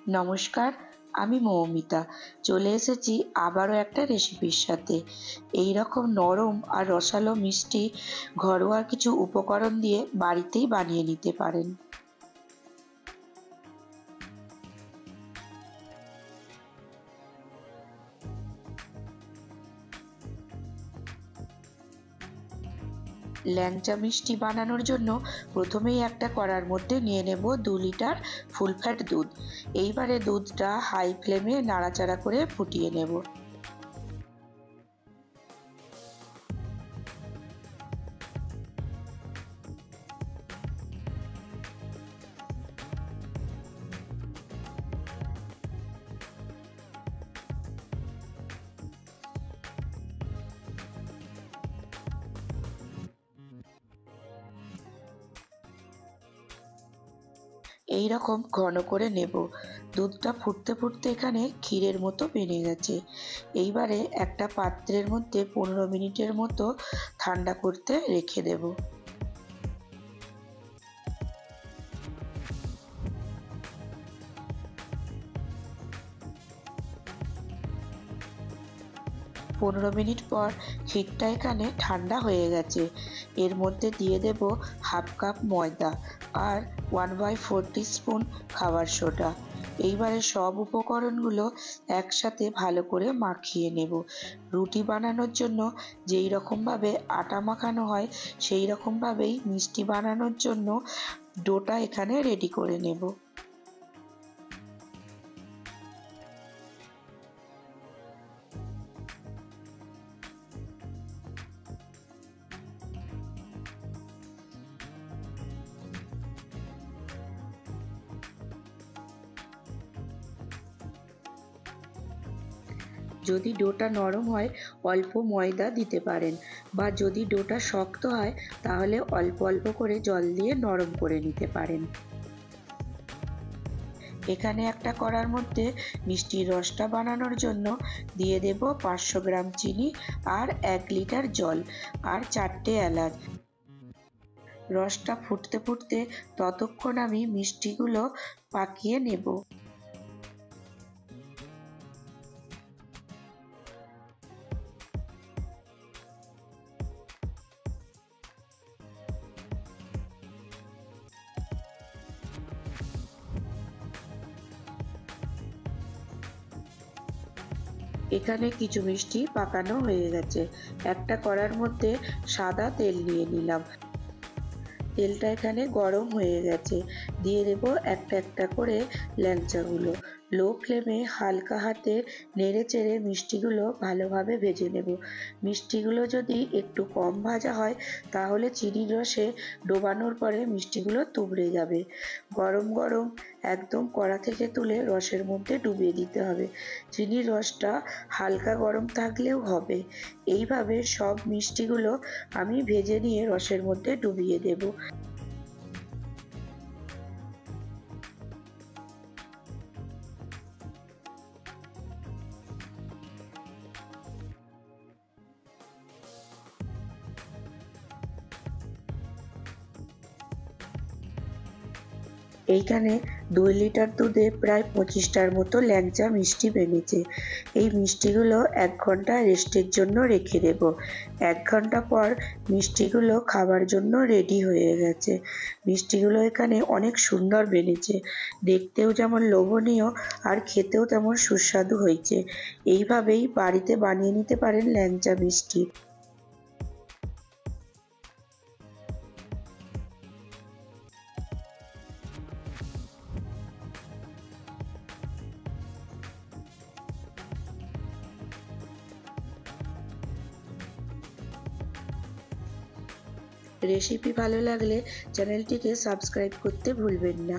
নমস্কার, আমি মৌমিতা। চলে এসেছি আবারও একটা রেসিপির সাথে। এই রকম নরম আর রসালো মিষ্টি ঘরোয়া কিছু উপকরণ দিয়ে বাড়িতেই বানিয়ে নিতে পারেন। ল্যাংচা মিষ্টি বানানোর জন্য প্রথমেই একটা কড়ার মধ্যে নিয়ে নেব 2 লিটার ফুল ফ্যাট দুধ। এইবারে দুধটা হাই ফ্লেমে নাড়াচাড়া করে ফুটিয়ে নেব। এই রকম ঘন করে নেব। দুধটা ফুটতে ফুটতে এখানে ক্ষীরের মতো বেড়ে গেছে। এইবারে একটা পাত্রের মধ্যে 15 মিনিটের মতো ঠান্ডা করতে রেখে দেব। 15 মিনিট পর ক্ষীরটা এখানে ঠান্ডা হয়ে গেছে। এর মধ্যে দিয়ে দেব হাফ কাপ ময়দা আর 1/4 টিস্পুন খাবার সোডা। এইবারে সব উপকরণগুলো একসাথে ভালো করে মাখিয়ে নেব। রুটি বানানোর জন্য যেই রকমভাবে আটা মাখানো হয় সেই রকমভাবেই মিষ্টি বানানোর জন্য ডোটা এখানে রেডি করে নেব। যদি ডোটা নরম হয় অল্প ময়দা দিতে পারেন, বা যদি ডোটা শক্ত হয় তাহলে অল্প অল্প করে জল দিয়ে নরম করে নিতে পারেন। এখানে একটা কড়ার মধ্যে মিষ্টির রসটা বানানোর জন্য দিয়ে দেব 500 গ্রাম চিনি আর 1 লিটার জল আর 4টে এলাচ। রসটা ফুটতে ফুটতে ততক্ষণ আমি মিষ্টিগুলো পাকিয়ে নেব। এখানে কিছু মিষ্টি পাকানো হয়ে গেছে। একটা কড়ার মধ্যে সাদা তেল নিয়ে নিলাম। তেলটা এখানে গরম হয়ে গেছে। দিয়ে দেব একটা একটা করে ল্যাংচাগুলো। লো ফ্লেমে হালকা হাতে নেড়ে চেড়ে মিষ্টিগুলো ভালোভাবে ভেজে নেব। মিষ্টিগুলো যদি একটু কম ভাজা হয় তাহলে চিনির রসে ডোবানোর পরে মিষ্টিগুলো তুবড়ে যাবে। গরম গরম একদম কড়া থেকে তুলে রসের মধ্যে ডুবিয়ে দিতে হবে। চিনির রসটা হালকা গরম থাকলেও হবে। এইভাবে সব মিষ্টিগুলো আমি ভেজে নিয়ে রসের মধ্যে ডুবিয়ে দেব। এইখানে 2 লিটার দুধে প্রায় 25টার মতো ল্যাংচা মিষ্টি বেরিয়েছে। এই মিষ্টিগুলো 1 ঘন্টা রেস্টের জন্য রেখে দেব। 1 ঘন্টা পর মিষ্টিগুলো খাবার জন্য রেডি হয়ে গেছে। মিষ্টিগুলো এখানে অনেক সুন্দর বেরিয়েছে, দেখতেও যেমন লোভনীয় আর খেতেও তেমন সুস্বাদু হয়েছে। এইভাবেই বাড়িতে বানিয়ে নিতে পারেন ল্যাংচা মিষ্টি। রেসিপি ভালো লাগলে চ্যানেলটিকে সাবস্ক্রাইব করতে ভুলবেন না।